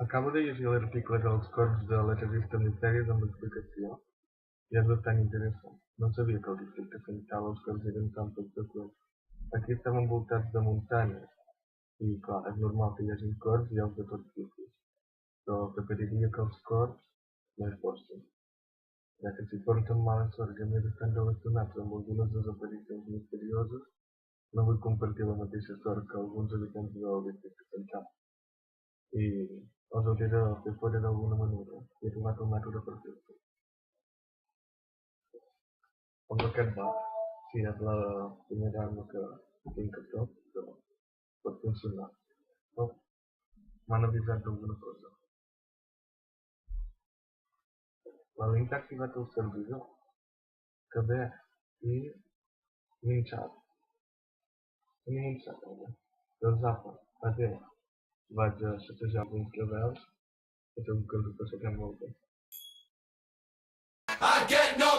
Acabo de llegir l'article dels corps de la revista Misèries amb l'explicació i és bastant interessant. No sabia que el districte central els corps eren tan poc freqüents. Aquí estem envoltats de muntanyes i, clar, és normal que hi hagi corps i aus de tots tipus, però preferiria que els corps no hi fossin, ja que si porten mala sort i a més estan relacionats amb algunes desaparicions misterioses, no vull compartir la mateixa sort que alguns habitants del districte central. I els hauré de fer fora d'alguna manera. He trobat un mètode per fer-ho. Com aquest va, si és la primera arma que tinc a prop, però pot funcionar. Oh, m'han avisat d'alguna cosa. La Link ha activat el servidor. Que bé. I minxat. Tenim un xat, home. Doncs apa, adéu. Vaig a xatejar alguns treballs i segur que ens ho passarem molt bé. I get no